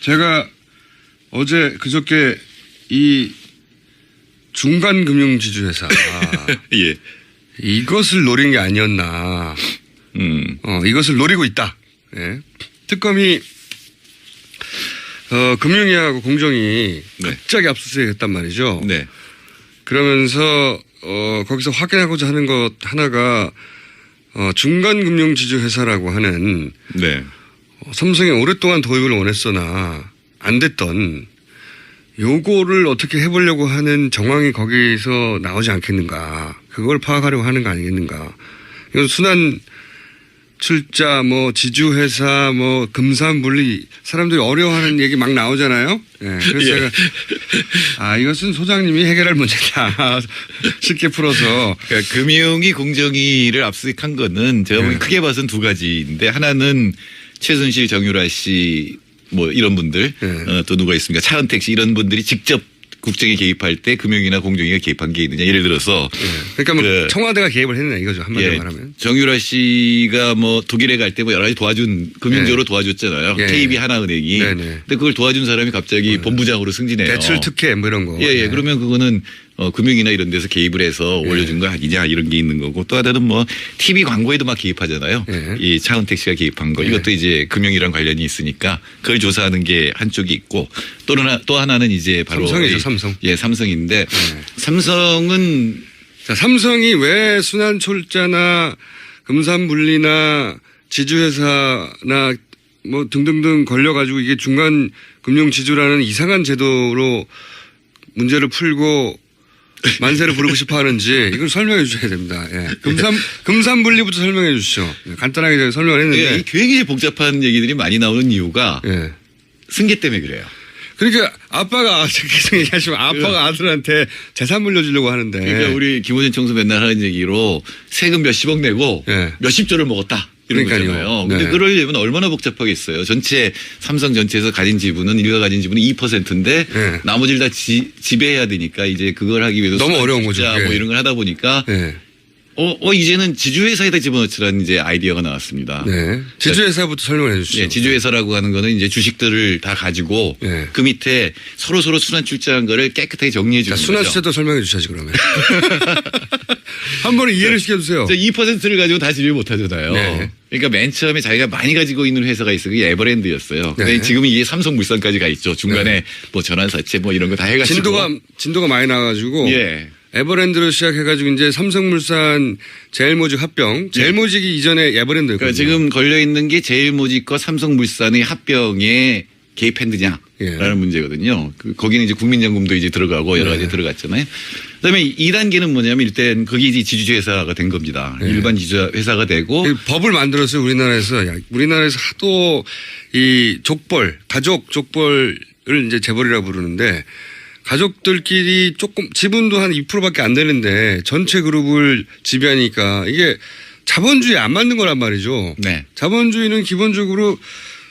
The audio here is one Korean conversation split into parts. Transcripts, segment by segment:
제가 어제 그저께 이 중간금융지주회사 예. 이것을 노린 게 아니었나. 이것을 노리고 있다. 예. 특검이 금융위하고 공정이 네. 갑자기 압수수색했단 말이죠. 네. 그러면서 거기서 확인하고자 하는 것 하나가 중간금융지주회사라고 하는 네. 삼성이 오랫동안 도입을 원했으나 안 됐던 요거를 어떻게 해보려고 하는 정황이 거기서 나오지 않겠는가. 그걸 파악하려고 하는 거 아니겠는가. 이건 순환 출자, 지주회사, 금산분리 사람들이 어려워하는 얘기 막 나오잖아요. 네, 그래서 예. 제가 이것은 소장님이 해결할 문제다. 쉽게 풀어서. 그러니까 금융위 공정위를 압수수색한 거는 제가 보기 크게 봐서는 두 가지인데 하나는 최순실, 정유라 씨 이런 분들 또 누가 있습니까? 차은택 씨 이런 분들이 직접 국정에 개입할 때 금융위나 공정위가 개입한 게 있느냐. 예를 들어서. 그러니까 청와대가 개입을 했느냐 이거죠. 한마디로 말하면. 정유라 씨가 독일에 갈 때 여러 가지 도와준, 금융적으로 도와줬잖아요. KB 하나은행이. 근데 그걸 도와준 사람이 갑자기 본부장으로 승진해요. 대출 특혜 이런 거. 예. 그러면 그거는 금융이나 이런 데서 개입을 해서 올려준 거 아니냐 이런 게 있는 거고 또 하나는 TV 광고에도 막 개입하잖아요. 이 차은택 씨가 개입한 거. 이것도 이제 금융이랑 관련이 있으니까 그걸 조사하는 게 한쪽이 있고 또 하나는 이제 바로 삼성이죠, 삼성. 예, 삼성인데 삼성은 자, 삼성이 왜 순환철자나 금산분리나 지주회사나 등등등 걸려가지고 이게 중간금융지주라는 이상한 제도로 문제를 풀고 만세를 부르고 싶어 하는지 이걸 설명해 주셔야 됩니다. 예. 금산분리부터 설명해 주시죠. 간단하게 설명을 했는데. 예, 굉장히 복잡한 얘기들이 많이 나오는 이유가 승계 때문에 그래요. 그러니까 아빠가 계속 얘기하시면 아빠가 아들한테 재산 물려주려고 하는데. 그러니까 우리 김호준 총수 맨날 하는 얘기로 세금 몇십억 내고 몇십조를 먹었다. 이런 거잖아요. 근데 그러려면 얼마나 복잡하겠어요. 삼성 전체에서 가진 지분은 일가 가진 지분은 2%인데 나머지를 다 지배해야 되니까 이제 그걸 하기 위해서 너무 어려운 거죠. 이런 걸 하다 보니까 이제는 지주회사에다 집어넣으라는 이제 아이디어가 나왔습니다. 지주회사부터 설명해 주시죠. 지주회사라고 하는 거는 이제 주식들을 다 가지고 그 밑에 서로 순환 출자한 거를 깨끗하게 정리해 주는 거죠. 순환 출자도 설명해 주셔야지 그러면. 한 번에 이해를 시켜주세요. 2%를 가지고 다 지배 못 하잖아요. 그러니까 맨 처음에 자기가 많이 가지고 있는 회사가 있어요. 그게 에버랜드였어요. 근데 지금은 이게 삼성물산까지 가 있죠. 중간에 전환사채 이런 거 다 해가지고. 진도가 많이 나가지고. 에버랜드로 시작해가지고 이제 삼성물산 제일모직 합병. 제일모직이 이전에 에버랜드였거든요. 그러니까 지금 걸려 있는 게 제일모직과 삼성물산의 합병에 개입했느냐라는 문제거든요. 거기는 이제 국민연금도 이제 들어가고 여러 가지 들어갔잖아요. 그다음에 2단계는 뭐냐면 일단 거기 이제 지주회사가 된 겁니다. 일반 지주회사가 되고 법을 만들었어요. 우리나라에서 하도 이 가족 족벌을 이제 재벌이라고 부르는데 가족들끼리 조금 지분도 한 2%밖에 안 되는데 전체 그룹을 지배하니까 이게 자본주의에 안 맞는 거란 말이죠. 자본주의는 기본적으로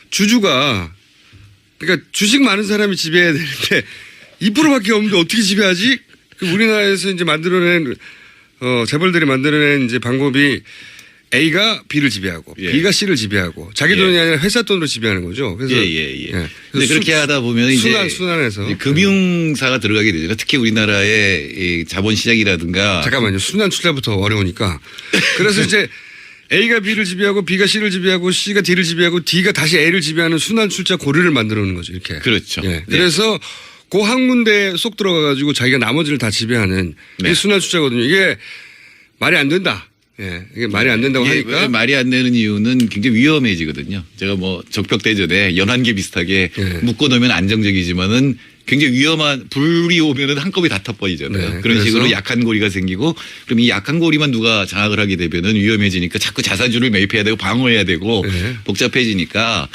주주가 그러니까 주식 많은 사람이 지배해야 되는데 2%밖에 없는데 어떻게 지배하지? 우리나라에서 이제 만들어낸 재벌들이 만들어낸 이제 방법이 A가 B를 지배하고 B가 C를 지배하고 자기 돈이 아니라 회사 돈으로 지배하는 거죠. 그래서 근데 그렇게 하다 보면 이제 순환해서 금융사가 들어가게 되잖아요. 특히 우리나라의 이 자본시장이라든가. 잠깐만요. 순환 출자부터 어려우니까. 그래서 이제 A가 B를 지배하고 B가 C를 지배하고 C가 D를 지배하고 D가 다시 A를 지배하는 순환 출자 고리를 만들어 놓는 거죠. 이렇게. 그렇죠. 그래서 그 한 군데 쏙 들어가 가지고 자기가 나머지를 다 지배하는 이게 순환 출자거든요. 이게 말이 안 된다. 이게 말이 안 된다고 하니까. 말이 안 되는 이유는 굉장히 위험해지거든요. 제가 적벽대전에 연한계 비슷하게 묶어놓으면 안정적이지만은 굉장히 위험한 불이 오면은 한꺼번에 다 터버리잖아요. 그런 식으로 약한 고리가 생기고 그럼 이 약한 고리만 누가 장악을 하게 되면은 위험해지니까 자꾸 자사주를 매입해야 되고 방어해야 되고 복잡해지니까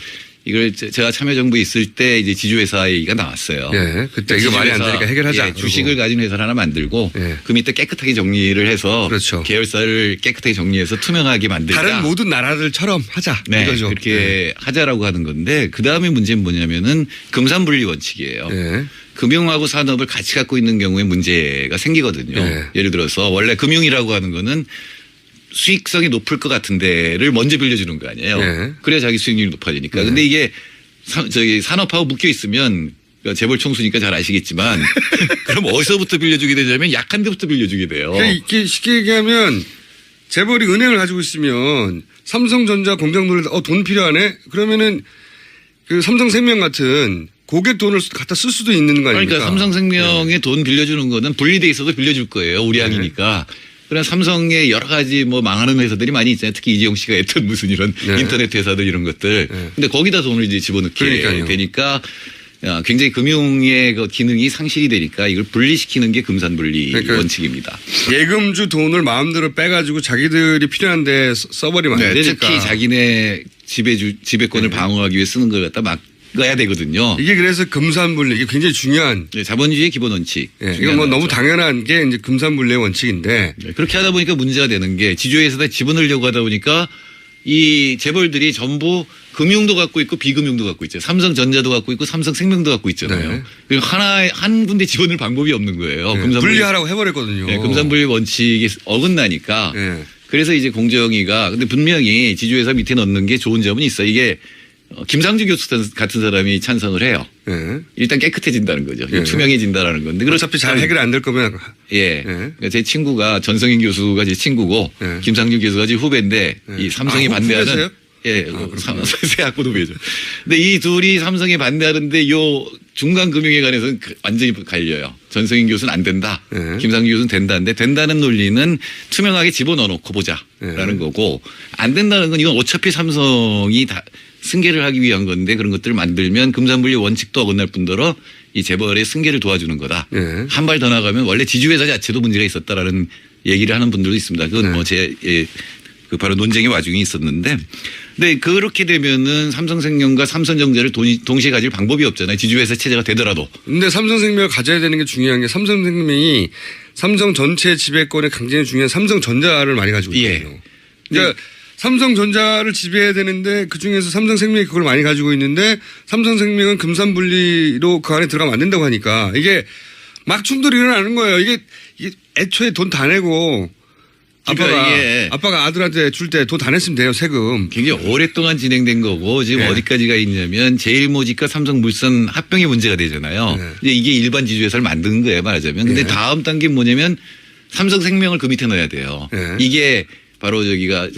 이걸 제가 참여정부에 있을 때 이제 지주회사 얘기가 나왔어요. 그때 이거 말이 안 되니까 해결하자. 주식을 가진 회사를 하나 만들고 그 밑에 깨끗하게 정리를 해서 계열사를 깨끗하게 정리해서 투명하게 만들자. 다른 모든 나라들처럼 하자. 이거죠. 그렇게 하자라고 하는 건데 그다음에 문제는 뭐냐면은 금산분리 원칙이에요. 금융하고 산업을 같이 갖고 있는 경우에 문제가 생기거든요. 예를 들어서 원래 금융이라고 하는 거는 수익성이 높을 것 같은 데를 먼저 빌려주는 거 아니에요. 그래야 자기 수익률이 높아지니까. 근데 이게 산업하고 묶여 있으면 재벌 총수니까 잘 아시겠지만 그럼 어디서부터 빌려주게 되냐면 약한 데부터 빌려주게 돼요. 그러니까 이렇게 쉽게 얘기하면 재벌이 은행을 가지고 있으면 삼성전자 공장 돈을 돈 필요하네? 그러면은 그 삼성생명 같은 고객 돈을 갖다 쓸 수도 있는 거 아닙니까? 그러니까 삼성생명에 돈 빌려주는 거는 분리돼 있어도 빌려줄 거예요. 우량이니까. 그런 삼성의 여러 가지 뭐 망하는 회사들이 많이 있잖아요. 특히 이재용 씨가 했던 무슨 이런 인터넷 회사들 이런 것들. 근데 거기다 돈을 이제 집어넣게 되니까 굉장히 금융의 그 기능이 상실이 되니까 이걸 분리시키는 게 금산분리 원칙입니다. 예금주 돈을 마음대로 빼가지고 자기들이 필요한데 써버리면 안 되니까. 특히 자기네 지배권을 방어하기 위해 쓰는 걸 갖다 막아야 되거든요. 이게 그래서 금산분리 이게 굉장히 중요한. 자본주의의 기본 원칙. 이건 뭐 너무 당연한 게 이제 금산분리의 원칙인데. 그렇게 하다 보니까 문제가 되는 게 지주회사에다 집어넣으려고 하다 보니까 이 재벌들이 전부 금융도 갖고 있고 비금융도 갖고 있죠. 삼성전자도 갖고 있고 삼성생명도 갖고 있잖아요. 한 군데 집어넣을 방법이 없는 거예요. 분리하라고 해버렸거든요. 금산분리 원칙이 어긋나니까. 그래서 이제 공정위가 근데 분명히 지주회사 밑에 넣는 게 좋은 점은 있어. 이게 김상주 교수 같은 사람이 찬성을 해요. 일단 깨끗해진다는 거죠. 투명해진다라는 건데. 어차피 잘 해결 안 될 거면. 그러니까 제 친구가 전성인 교수가 제 친구고 김상주 교수가 제 후배인데 이 삼성이 반대하는. 후배세요? 새 학부 후배죠. 근데 이 둘이 삼성에 반대하는데 요 중간 금융에 관해서는 완전히 갈려요. 전성인 교수는 안 된다. 김상주 교수는 된다는데 된다는 논리는 투명하게 집어넣어놓고 보자라는 거고 안 된다는 건 이건 어차피 삼성이 다 승계를 하기 위한 건데 그런 것들을 만들면 금산분리 원칙도 어긋날 뿐더러 이 재벌의 승계를 도와주는 거다. 한 발 더 나가면 원래 지주회사 자체도 문제가 있었다라는 얘기를 하는 분들도 있습니다. 그건 뭐 그 바로 논쟁의 와중에 있었는데 근데 그렇게 되면은 삼성생명과 삼성전자를 동시에 가질 방법이 없잖아요. 지주회사 체제가 되더라도. 근데 삼성생명을 가져야 되는 게 중요한 게 삼성생명이 삼성 전체 지배권의 굉장히 중요한 삼성전자를 많이 가지고 있거든요. 그러니까 삼성전자를 지배해야 되는데 그중에서 삼성생명이 그걸 많이 가지고 있는데 삼성생명은 금산분리로 그 안에 들어가면 안 된다고 하니까 이게 막 충돌이 일어나는 거예요. 이게 애초에 돈 다 내고 아빠가 아들한테 줄 때 돈 다 냈으면 돼요. 세금. 굉장히 오랫동안 진행된 거고 지금 어디까지가 있냐면 제일모직과 삼성물산 합병의 문제가 되잖아요. 이제 이게 일반 지주회사를 만드는 거예요. 말하자면. 근데 다음 단계는 뭐냐면 삼성생명을 그 밑에 넣어야 돼요. 이게 바로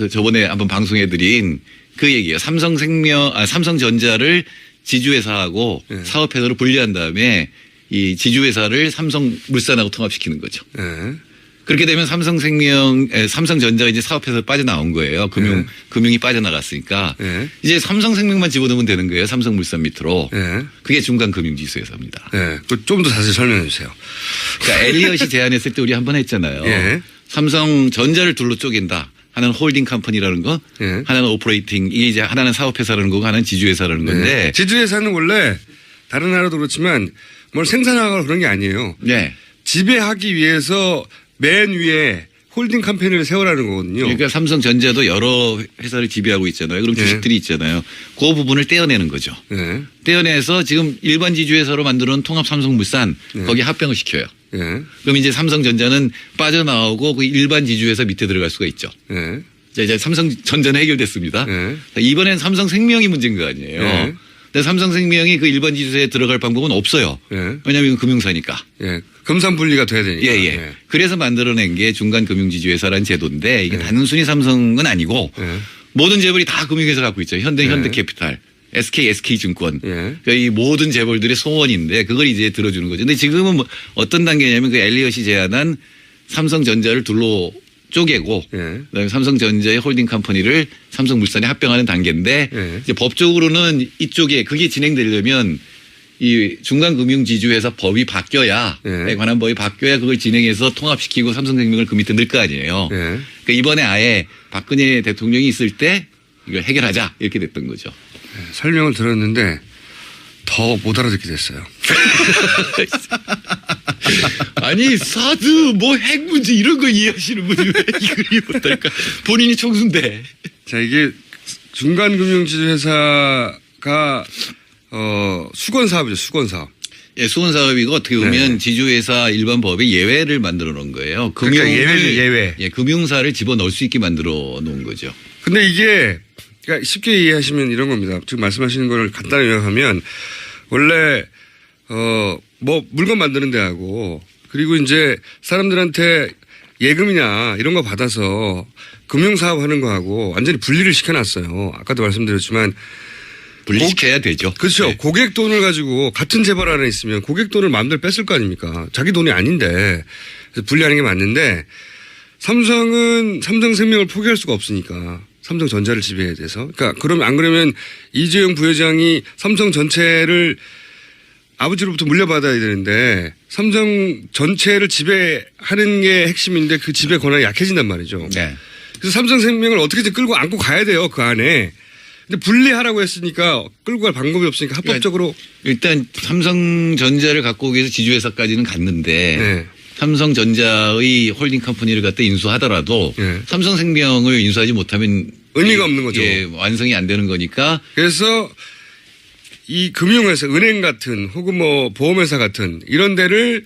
저번에 한번 방송해드린 그 얘기예요. 삼성전자를 지주회사하고 사업회사로 분리한 다음에 이 지주회사를 삼성물산하고 통합시키는 거죠. 그렇게 되면 삼성전자가 이제 사업회사 빠져나온 거예요. 금융이 빠져나갔으니까. 이제 삼성생명만 집어넣으면 되는 거예요. 삼성물산 밑으로. 그게 중간금융지주회사입니다. 좀 더 자세히 설명해 주세요. 그러니까 엘리엇이 제안했을 때 우리 한번 했잖아요. 삼성전자를 둘로 쪼갠다. 하나는 홀딩 컴퍼니라는 거, 하나는 오퍼레이팅, 이게 이제 하나는 사업회사라는 거고 하나는 지주회사라는 건데. 지주회사는 원래 다른 나라도 그렇지만 뭘 생산하거나 그런 게 아니에요. 지배하기 위해서 맨 위에 홀딩 컴퍼니를 세우라는 거거든요. 그러니까 삼성전자도 여러 회사를 지배하고 있잖아요. 그럼 주식들이 있잖아요. 그 부분을 떼어내는 거죠. 떼어내서 지금 일반 지주회사로 만들어놓은 통합 삼성물산 거기에 합병을 시켜요. 그럼 이제 삼성전자는 빠져나오고 그 일반 지주회사 밑에 들어갈 수가 있죠. 자, 이제 삼성전자는 해결됐습니다. 자, 이번엔 삼성생명이 문제인 거 아니에요. 근데 삼성생명이 그 일반 지주회사에 들어갈 방법은 없어요. 왜냐하면 이건 금융사니까. 금산분리가 돼야 되니까. 그래서 만들어낸 게 중간금융지주회사라는 제도인데 이게 단순히 삼성은 아니고 모든 재벌이 다 금융회사 갖고 있죠. 현대캐피탈, SK증권. 그러니까 이 모든 재벌들의 소원인데 그걸 이제 들어주는 거죠. 근데 지금은 뭐 어떤 단계냐면 그 엘리엇이 제안한 삼성전자를 둘로 쪼개고 그다음에 삼성전자의 홀딩 컴퍼니를 삼성물산에 합병하는 단계인데 이제 법적으로는 이쪽에 그게 진행되려면 이 중간금융지주회사 법이 바뀌어야 관한 법이 바뀌어야 그걸 진행해서 통합시키고 삼성생명을 그 밑에 넣을 거 아니에요. 그러니까 이번에 아예 박근혜 대통령이 있을 때 이걸 해결하자 이렇게 됐던 거죠. 설명을 들었는데 더 못 알아듣게 됐어요. 아니 사드 뭐 핵 문제 이런 거 이해하시는 분이 왜 이걸 이해 못할까? 본인이 총수인데. 자 이게 중간금융지주회사가 수건사업이죠. 수건사업. 수건사업이고 어떻게 보면 지주회사 일반 법에 예외를 만들어 놓은 거예요. 그러니까 예외. 금융사를 집어넣을 수 있게 만들어 놓은 거죠. 근데 이게 그러니까 쉽게 이해하시면 이런 겁니다. 지금 말씀하시는 걸 간단히 요약하면 원래 뭐 물건 만드는 데하고 그리고 이제 사람들한테 예금이나 이런 거 받아서 금융사업 하는 거하고 완전히 분리를 시켜놨어요. 아까도 말씀드렸지만 분리시켜야 되죠. 그렇죠. 네. 고객 돈을 가지고 같은 재벌 안에 있으면 고객 돈을 마음대로 뺐을 거 아닙니까? 자기 돈이 아닌데 그래서 분리하는 게 맞는데 삼성은 삼성생명을 포기할 수가 없으니까 삼성전자를 지배해야 돼서 그러니까 그러면 안 그러면 이재용 부회장이 삼성 전체를 아버지로부터 물려받아야 되는데 삼성 전체를 지배하는 게 핵심인데 그 지배 권한이 약해진단 말이죠. 네. 그래서 삼성생명을 어떻게든 끌고 안고 가야 돼요. 그 안에. 근데 분리하라고 했으니까 끌고 갈 방법이 없으니까 합법적으로. 일단 삼성전자를 갖고 오기 위해서 지주회사까지는 갔는데 네. 삼성전자의 홀딩 컴퍼니를 갖다 인수하더라도 네. 삼성생명을 인수하지 못하면 의미가 없는 거죠. 예, 완성이 안 되는 거니까. 그래서 이 금융회사, 은행 같은 혹은 뭐 보험회사 같은 이런 데를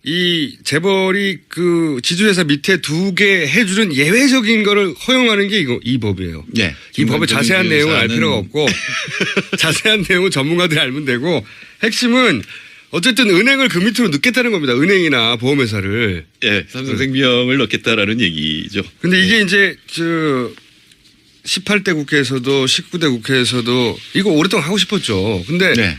이 재벌이 그 지주회사 밑에 두게 해주는 예외적인 거를 허용하는 게 이 법이에요. 네. 이 법의 자세한 내용을 알 필요가 없고 자세한 내용은 전문가들이 알면 되고 핵심은 어쨌든 은행을 그 밑으로 넣겠다는 겁니다. 은행이나 보험회사를. 예, 삼성생명을 넣겠다라는 얘기죠. 근데 이게 이제 18대 국회에서도 19대 국회에서도 이거 오랫동안 하고 싶었죠. 근데 네.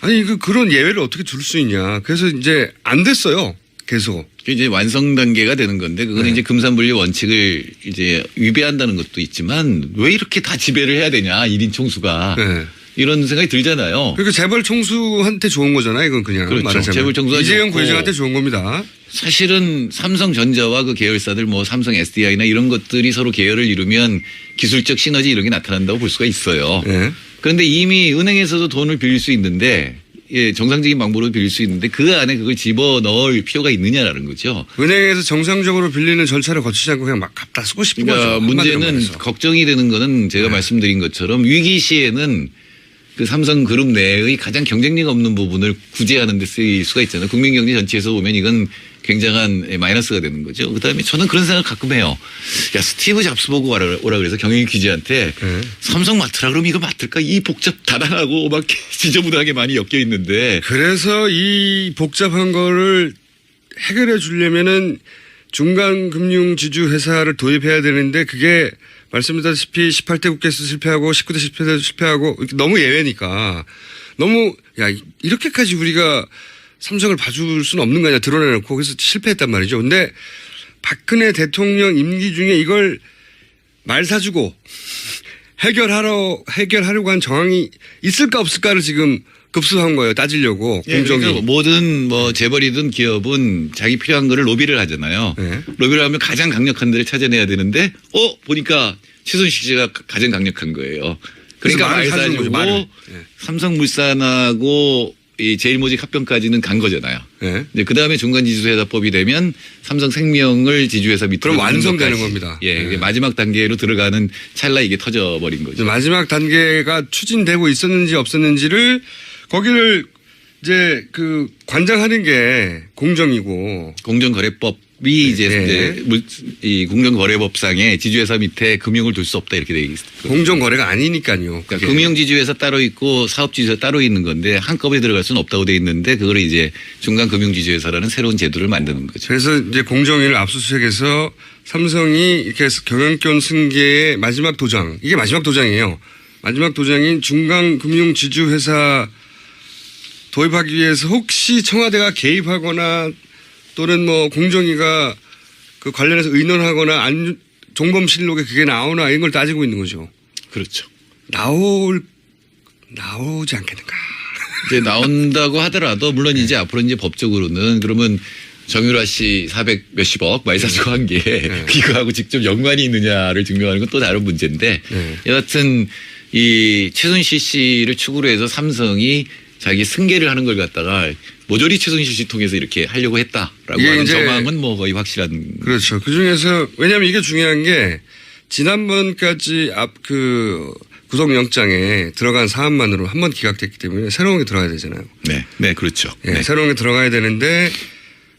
아니 그런 예외를 어떻게 줄 수 있냐. 그래서 이제 안 됐어요. 계속. 그게 이제 완성 단계가 되는 건데 그거는 네. 이제 금산분리 원칙을 이제 위배한다는 것도 있지만 왜 이렇게 다 지배를 해야 되냐 1인 총수가 네. 이런 생각이 들잖아요. 그러니까 재벌 총수한테 좋은 거잖아요. 이건 그냥 그렇죠. 말하자면. 재벌 총수가 이재용 좋고. 부회장한테 좋은 겁니다. 사실은 삼성전자와 그 계열사들 뭐 삼성 SDI나 이런 것들이 서로 계열을 이루면 기술적 시너지 이런 게 나타난다고 볼 수가 있어요. 네. 그런데 이미 은행에서도 돈을 빌릴 수 있는데 예, 정상적인 방법으로 빌릴 수 있는데 그 안에 그걸 집어넣을 필요가 있느냐라는 거죠. 은행에서 정상적으로 빌리는 절차를 거치지 않고 그냥 막 갖다 쓰고 싶은 그러니까 거죠. 문제는 말해서. 걱정이 되는 거는 제가 말씀드린 것처럼 위기 시에는 그 삼성그룹 내의 가장 경쟁력 없는 부분을 구제하는 데 쓰일 수가 있잖아요. 국민경제 전체에서 보면 이건 굉장한 마이너스가 되는 거죠. 그다음에 저는 그런 생각을 가끔 해요. 야 스티브 잡스 보고 오라 그래서 경영 기자한테 삼성 맡으라 그러면 이거 맡을까? 이 복잡 다단하고 막 지저분하게 많이 엮여 있는데 그래서 이 복잡한 거를 해결해 주려면은 중간 금융 지주 회사를 도입해야 되는데 그게 말씀드렸다시피 18대 국회에서 실패하고 19대 실패에서 실패하고 너무 예외니까 너무 야 이렇게까지 우리가 삼성을 봐줄 수는 없는 거 아니야 드러내놓고 그래서 실패했단 말이죠. 근데 박근혜 대통령 임기 중에 이걸 말 사주고 해결하려고 한 정황이 있을까 없을까를 지금 급수한 거예요. 따지려고 공정이. 그러니까 모든 뭐 재벌이든 기업은 자기 필요한 거를 로비를 하잖아요. 네. 로비를 하면 가장 강력한 데를 찾아내야 되는데 보니까 최순실 씨가 가장 강력한 거예요. 그러니까 말을 말 사주는 거죠, 사주고 말을. 네. 삼성물산하고 이 제일모직 합병까지는 간 거잖아요. 네. 이제 그 다음에 중간지주회사법이 되면 삼성생명을 지주회사 밑으로 그럼 넣는 완성되는 것까지. 겁니다. 예, 네. 마지막 단계로 들어가는 찰나 이게 터져버린 거죠. 마지막 단계가 추진되고 있었는지 없었는지를 거기를 이제 그 관장하는 게 공정이고 공정거래법이 이제 네. 이 공정거래법상에 지주회사 밑에 금융을 둘 수 없다 이렇게 돼 있어요. 공정거래가 아니니까요. 그러니까 금융지주회사 따로 있고 사업지주회사 따로 있는 건데 한꺼번에 들어갈 수는 없다고 돼 있는데 그거를 이제 중간금융지주회사라는 새로운 제도를 만드는 거죠. 그래서 이제 공정위를 압수수색해서 삼성이 이렇게 경영권 승계의 마지막 도장 이게 마지막 도장이에요. 마지막 도장인 중간금융지주회사 도입하기 위해서 혹시 청와대가 개입하거나 또는 뭐 공정위가 그 관련해서 의논하거나 종범실록에 그게 나오나 이런 걸 따지고 있는 거죠. 그렇죠. 나오지 않겠는가. 이제 나온다고 하더라도 물론 이제 앞으로 이제 법적으로는 그러면 정유라 씨 400 몇십억 말사주고 한 게 이거하고 직접 연관이 있느냐를 증명하는 건 또 다른 문제인데 여하튼 이 최순실 씨를 축으로 해서 삼성이 자기 승계를 하는 걸 갖다가 모조리 최순실 씨 통해서 이렇게 하려고 했다라고 하는 정황은 뭐 거의 확실한. 그렇죠. 그 중에서 왜냐하면 이게 중요한 게 지난번까지 구속영장에 들어간 사안만으로 한 번 기각됐기 때문에 새로운 게 들어가야 되잖아요. 네, 네, 그렇죠. 네, 네. 새로운 게 들어가야 되는데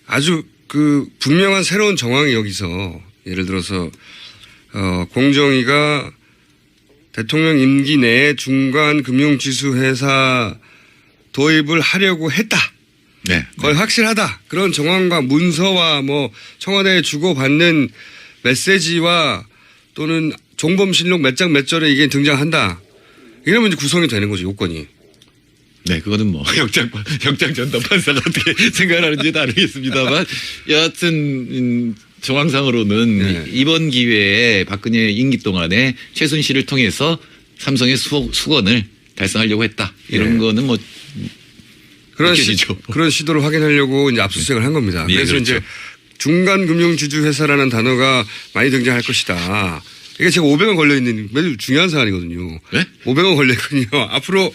아주 그 분명한 새로운 정황이 여기서 예를 들어서 공정위가 대통령 임기 내에 중간금융지수회사 도입을 하려고 했다. 네. 거의 확실하다. 그런 정황과 문서와 뭐 청와대에 주고받는 메시지와 또는 종범실록 몇 장 몇 절에 이게 등장한다. 이러면 이제 구성이 되는 거죠, 요건이. 네, 그거는 뭐 영장 전담 판사가 어떻게 생각을 하는지 다르겠습니다만 여하튼 정황상으로는 네. 이번 기회에 박근혜 임기 동안에 최순실을 통해서 삼성의 수건을 달성하려고 했다. 이런 네. 거는 뭐 그런 느껴지죠. 그런 시도를 확인하려고 이제 압수수색을 한 겁니다. 예, 그래서 그렇죠. 이제 중간금융지주회사라는 단어가 많이 등장할 것이다. 이게 제가 500원 걸려 있는 매우 중요한 사안이거든요. 네? 500원 걸렸거든요. 앞으로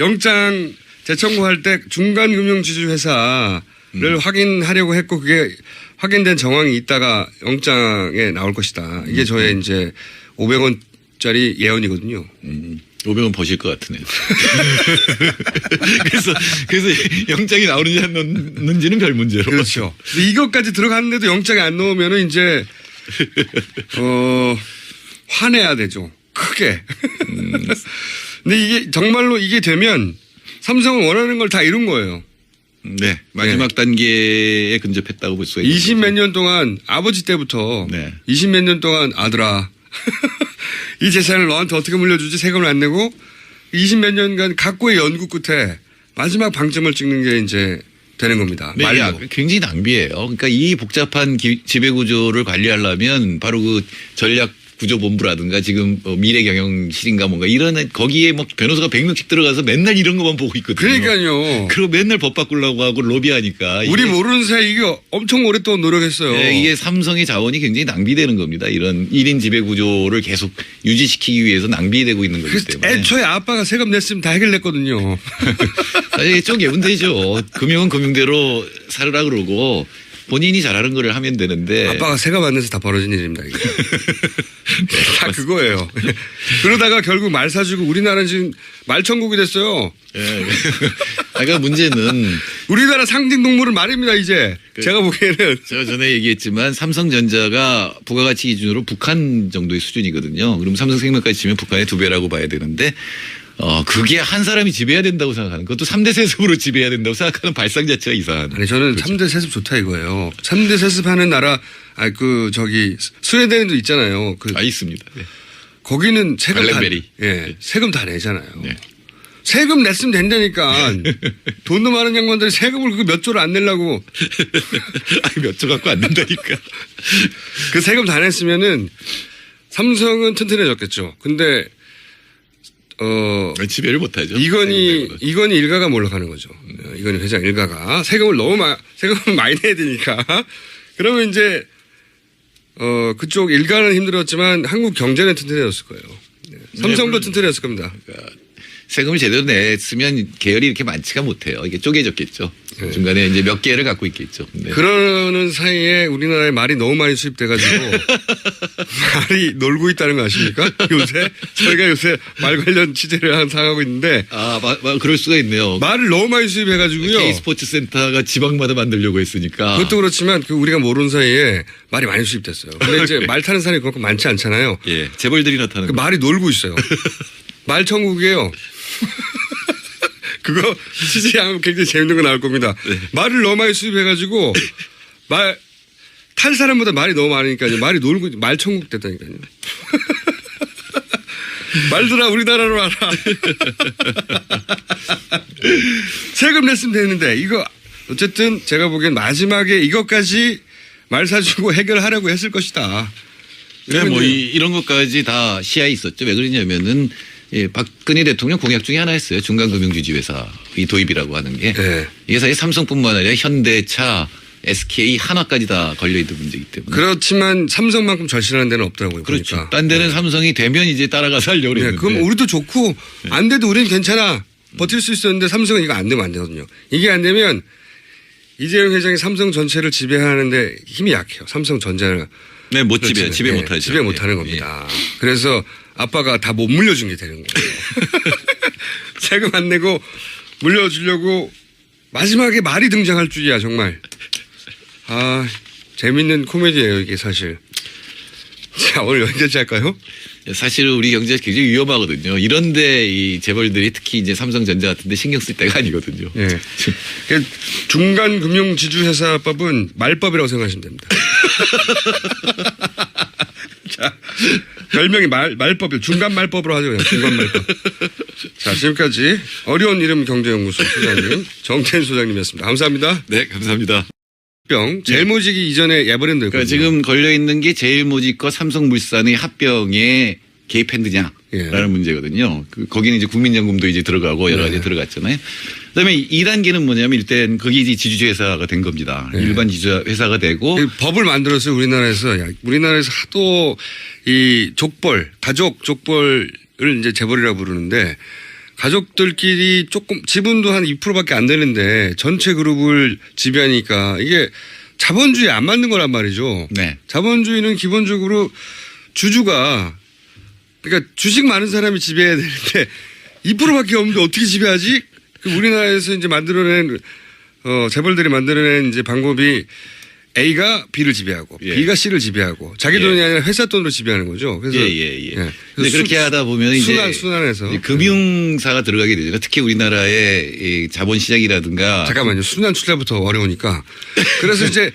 영장 재청구할 때 중간금융지주회사를 확인하려고 했고 그게 확인된 정황이 있다가 영장에 나올 것이다. 이게 저의 이제 500원짜리 예언이거든요. 500원 버실 것 같으네요. 그래서 영장이 나오는지 안 나오는지는 별 문제로. 그렇죠. 근데 이것까지 들어갔는데도 영장에 안 넣으면은 이제 화내야 되죠. 크게. 근데 이게 정말로 이게 되면 삼성은 원하는 걸 다 이룬 거예요. 네. 마지막 단계에 근접했다고 볼 수가 있습니다. 20 몇 년 동안 아버지 때부터 네. 20 몇 년 동안 아들아 이 재산을 너한테 어떻게 물려주지 세금을 안 내고 20 몇 년간 각고의 연구 끝에 마지막 방점을 찍는 게 이제 되는 겁니다. 네, 말로. 굉장히 낭비예요. 그러니까 이 복잡한 지배구조를 관리하려면 바로 그 전략구조본부라든가 지금 미래경영실인가 뭔가 이런 거기에 뭐 변호사가 100명씩 들어가서 맨날 이런 것만 보고 있거든요. 그러니까요. 그리고 맨날 법 바꾸려고 하고 로비하니까. 우리 모르는 사이 이게 엄청 오랫동안 노력했어요. 네, 이게 삼성의 자원이 굉장히 낭비되는 겁니다. 이런 1인 지배구조를 계속 유지시키기 위해서 낭비되고 있는 거기 때문에. 애초에 아빠가 세금 냈으면 다 해결냈거든요. 아니, 쪼개면 되죠. 금융은 금융대로 살으라 그러고 본인이 잘하는 거를 하면 되는데. 아빠가 세금 안 내서 다 벌어진 일입니다. 이게. 다 그거예요. 그러다가 결국 말 사주고 우리나라는 지금 말천국이 됐어요. 예. 그러니까 문제는 우리나라 상징 동물은 말입니다. 이제 제가 보기에는. 제가 전에 얘기했지만 삼성전자가 부가가치 기준으로 북한 정도의 수준이거든요. 그럼 삼성생명까지 치면 북한의 2배라고 봐야 되는데 그게 한 사람이 지배해야 된다고 생각하는 그것도 3대 세습으로 지배해야 된다고 생각하는 발상 자체가 이상한. 아니 저는 그렇죠. 3대 세습 좋다 이거예요. 3대 세습하는 나라 스웨덴도 있잖아요. 있습니다. 네. 거기는 세금 발렌베리. 네. 세금 다 내잖아요. 네. 세금 냈으면 된다니까. 돈도 많은 양반들이 세금을 그 몇 조를 안 내려고. 몇 조 갖고 안 된다니까. 그 세금 다 냈으면은 삼성은 튼튼해졌겠죠. 근데 지배를 못하죠. 이건희 일가가 몰락하는 거죠. 이건희 회장 일가가 세금을 세금을 많이 내야 되니까. 그러면 이제 그쪽 일가는 힘들었지만 한국 경제는 튼튼해졌을 거예요. 삼성도 튼튼해졌을 겁니다. 그러니까 세금을 제대로 냈으면 계열이 이렇게 많지가 못해요. 이게 쪼개졌겠죠. 네. 중간에 중간에 이제 몇 개를 갖고 있겠죠. 네. 그러는 사이에 우리나라에 말이 너무 많이 수입돼가지고 말이 놀고 있다는 거 아십니까? 요새 저희가 요새 말 관련 취재를 하고 있는데 그럴 수가 있네요. 말을 너무 많이 수입해가지고요. K스포츠센터가 지방마다 만들려고 했으니까. 그것도 그렇지만 우리가 모르는 사이에 말이 많이 수입됐어요. 근데 이제 말 타는 사람이 그렇게 많지 않잖아요. 예, 재벌들이 나타나는. 말이 놀고 있어요. 말 천국이에요. 그거 취재하면 굉장히 재밌는 거 나올 겁니다. 네. 말을 너무 많이 수입해가지고 탈 사람보다 말이 너무 많으니까요. 말이 놀고 말 천국 됐다니까요. 말들아 우리나라로 와라. 세금 냈으면 되는데 이거 어쨌든 제가 보기엔 마지막에 이것까지 말 사주고 해결하려고 했을 것이다. 네, 뭐 이런 것까지 다 시야에 있었죠. 왜 그러냐면은 박근혜 대통령 공약 중에 하나였어요. 중간금융주주회사 이 도입이라고 하는 게. 네. 이 회사에 삼성뿐만 아니라 현대차, SK, 한화까지 다 걸려있는 문제이기 때문에. 그렇지만 삼성만큼 절실한 데는 없더라고요. 그렇죠. 보니까. 딴 데는 삼성이 되면 이제 따라가서 하려고 네, 그랬는데. 그럼 우리도 좋고 안 돼도 우리는 괜찮아. 버틸 수 있었는데 삼성은 이거 안 되면 안 되거든요. 이게 안 되면 이재용 회장이 삼성 전체를 지배하는데 힘이 약해요. 삼성전자를. 네, 못 지배, 지배 네, 못하죠. 지배 못하는 예. 겁니다. 그래서 아빠가 다 못 물려준 게 되는 거예요. 세금 안 내고 물려주려고 마지막에 말이 등장할 줄이야 정말. 재밌는 코미디예요 이게 사실. 자 오늘 여기까지 할까요? 사실은 우리 경제가 굉장히 위험하거든요. 이런데 이 재벌들이 특히 이제 삼성전자 같은데 신경 쓸 때가 아니거든요. 예. 그러니까 중간금융지주회사법은 말법이라고 생각하시면 됩니다. 자, 별명이 말법이요. 중간말법으로 하죠. 그냥 중간말법. 자, 지금까지 어려운 이름 경제연구소 소장님 정태인 소장님이었습니다. 감사합니다. 네, 감사합니다. 합병 제일모직이 이전에 에버랜드였거든요. 그러니까 지금 걸려 있는 게 제일모직과 삼성물산의 합병에 개입했느냐라는 예. 문제거든요. 거기는 이제 국민연금도 이제 들어가고 여러 가지 들어갔잖아요. 그다음에 2단계는 뭐냐면 일단 거기 이제 지주회사가 된 겁니다. 예. 일반 지주회사가 되고 법을 만들었어요. 우리나라에서. 우리나라에서 하도 이 족벌, 가족 족벌을 이제 재벌이라고 부르는데 가족들끼리 조금 지분도 한 2%밖에 안 되는데 전체 그룹을 지배하니까 이게 자본주의에 안 맞는 거란 말이죠. 네. 자본주의는 기본적으로 주주가 그러니까 주식 많은 사람이 지배해야 되는데 2%밖에 없는데 어떻게 지배하지? 우리나라에서 이제 만들어낸 재벌들이 만들어낸 이제 방법이 A가 B를 지배하고 예. B가 C를 지배하고 자기 돈이 아니라 회사 돈으로 지배하는 거죠. 그래서 예. 근데 그렇게 하다 보면 이제 순환해서 이제 금융사가 들어가게 되잖아요. 특히 우리나라의 이 자본시장이라든가 잠깐만요. 순환 출자부터 어려우니까 그래서 이제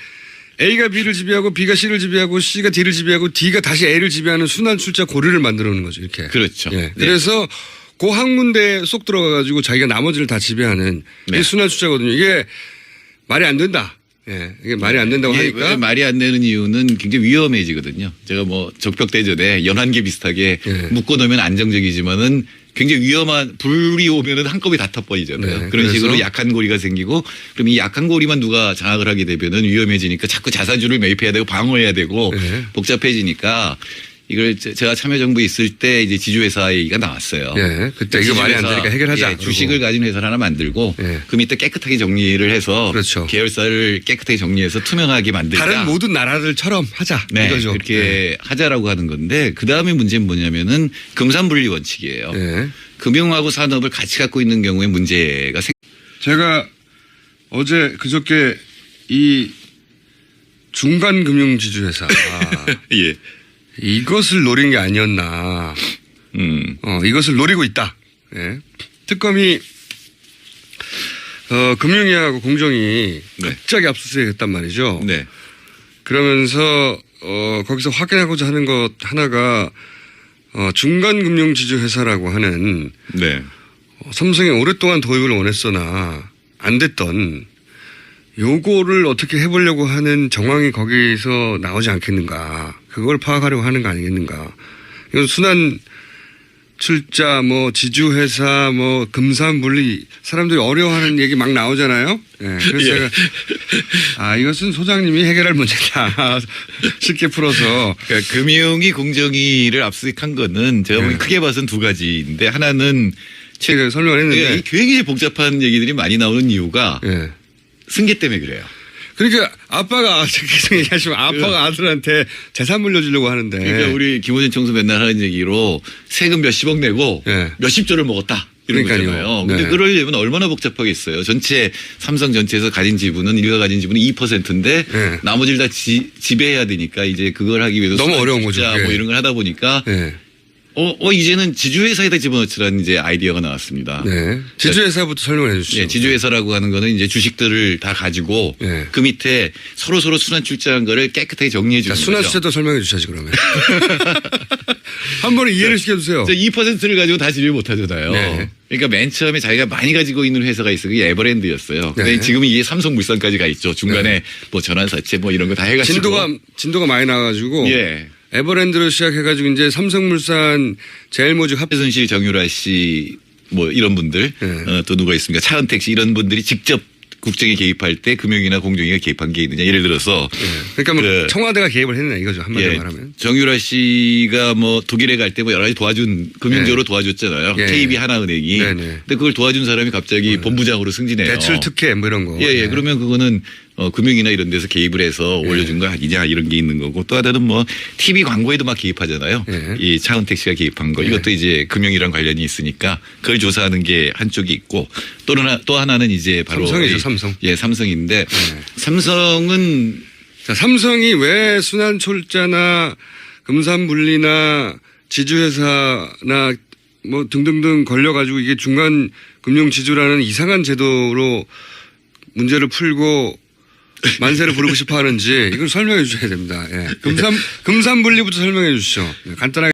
A가 B를 지배하고 B가 C를 지배하고 C가 D를 지배하고 D가 다시 A를 지배하는 순환 출자 고리를 만들어 놓는 거죠. 이렇게. 그렇죠. 예. 네. 그래서 그 한 군데 쏙 들어가가지고 자기가 나머지를 다 지배하는 네. 이게 순환 출자거든요. 이게 말이 안 된다. 예. 이게 말이 안 된다고 이게 하니까. 말이 안 되는 이유는 굉장히 위험해지거든요. 제가 뭐 적벽대전에 연한계 비슷하게 예. 묶어놓으면 안정적이지만은 굉장히 위험한 불이 오면은 한꺼번에 다 터버리잖아요. 네, 그런 그래서 식으로 약한 고리가 생기고 그럼 이 약한 고리만 누가 장악을 하게 되면은 위험해지니까 자꾸 자사주를 매입해야 되고 방어해야 되고 네. 복잡해지니까 이걸 제가 참여정부에 있을 때 이제 지주회사 얘기가 나왔어요. 예. 그때 이거 말이 안 되니까 해결하자. 예, 주식을 가진 회사를 하나 만들고 예. 그 밑에 깨끗하게 정리를 해서 그렇죠. 계열사를 깨끗하게 정리해서 투명하게 만들자. 다른 모든 나라들처럼 하자. 네, 이거죠. 그렇게 하자라고 하는 건데 그 다음에 문제는 뭐냐면은 금산분리 원칙이에요. 예. 금융하고 산업을 같이 갖고 있는 경우에 문제가 제가 어제 그저께 이 중간금융지주회사 예. 이것을 노린 게 아니었나. 이것을 노리고 있다. 예. 특검이 금융위하고 공정이 네. 갑자기 압수수색했단 말이죠. 네. 그러면서 거기서 확인하고자 하는 것 하나가 중간금융지주회사라고 하는 네. 삼성이 오랫동안 도입을 원했으나 안 됐던 요거를 어떻게 해보려고 하는 정황이 거기서 나오지 않겠는가. 그걸 파악하려고 하는 거 아니겠는가. 이건 순환 출자, 뭐 지주회사, 뭐 금산분리 사람들이 어려워하는 얘기 막 나오잖아요. 네, 그래서 예. 제가 이것은 소장님이 해결할 문제다. 쉽게 풀어서. 그러니까 금융위 공정위를 압수수색한 거는 제가 보기엔 크게 봐서는 두 가지인데 하나는 제가 설명을 했는데. 이 굉장히 복잡한 얘기들이 많이 나오는 이유가 예. 승계 때문에 그래요. 그러니까 아빠가 계속 얘기하시면 아빠가 아들한테 재산 물려주려고 하는데. 그러니까 우리 김호준 총수 맨날 하는 얘기로 세금 몇십억 내고 네. 몇십조를 먹었다. 이런 그러니까요. 거잖아요. 근데 네. 그러려면 얼마나 복잡하겠어요. 전체 삼성 전체에서 가진 지분은 일가 가진 지분은 2%인데 네. 나머지를 다 지배해야 되니까 이제 그걸 하기 위해서 너무 어려운 거죠. 뭐 그게. 이런 걸 하다 보니까 네. 이제는 지주회사에다 집어넣자라는 이제 아이디어가 나왔습니다. 네. 지주회사부터 설명을 해 주시죠. 예, 지주회사라고 하는 거는 이제 주식들을 다 가지고 네. 그 밑에 서로 순환 출자한 거를 깨끗하게 정리해 주는 거죠. 순환 출자도 설명해 주셔야지 그러면. 한 번에 이해를 시켜주세요. 2%를 가지고 다 지배 못 하잖아요. 네. 그러니까 맨 처음에 자기가 많이 가지고 있는 회사가 있어요. 그게 에버랜드였어요. 근데 네. 지금 이게 삼성물산까지 가 있죠. 중간에 네. 뭐 전환사채 뭐 이런 거 다 해가지고. 진도가 많이 나가지고. 예. 에버랜드로 시작해가지고 이제 삼성물산 제일모직 합. 최순실 정유라 씨 뭐 이런 분들 네. 또 누가 있습니까? 차은택 씨 이런 분들이 직접 국정에 개입할 때 금융이나 공정위가 개입한 게 있느냐. 예를 들어서 그러니까 뭐 청와대가 개입을 했느냐 이거죠. 한마디로 말하면. 정유라 씨가 뭐 독일에 갈 때 뭐 여러 가지 도와준 금융적으로 도와줬잖아요. 예. KB 하나은행이. 네네. 근데 그걸 도와준 사람이 갑자기 본부장으로 승진해요. 대출 특혜 뭐 이런 거. 예. 그러면 그거는 금융이나 이런 데서 개입을 해서 올려준 거 아니냐 이런 게 있는 거고 또 하나는 뭐 TV 광고에도 막 개입하잖아요. 예. 이 차은택 씨가 개입한 거 이것도 이제 금융이랑 관련이 있으니까 그걸 조사하는 게 한쪽이 있고 또 하나는 이제 바로 삼성이죠, 삼성. 예, 삼성인데 삼성은 자, 삼성이 왜 순환 출자나 금산분리나 지주회사나 뭐 등등등 걸려가지고 이게 중간 금융지주라는 이상한 제도로 문제를 풀고 만세를 부르고 싶어 하는지 이걸 설명해 주셔야 됩니다. 예. 금산분리부터 설명해 주시죠. 간단하게.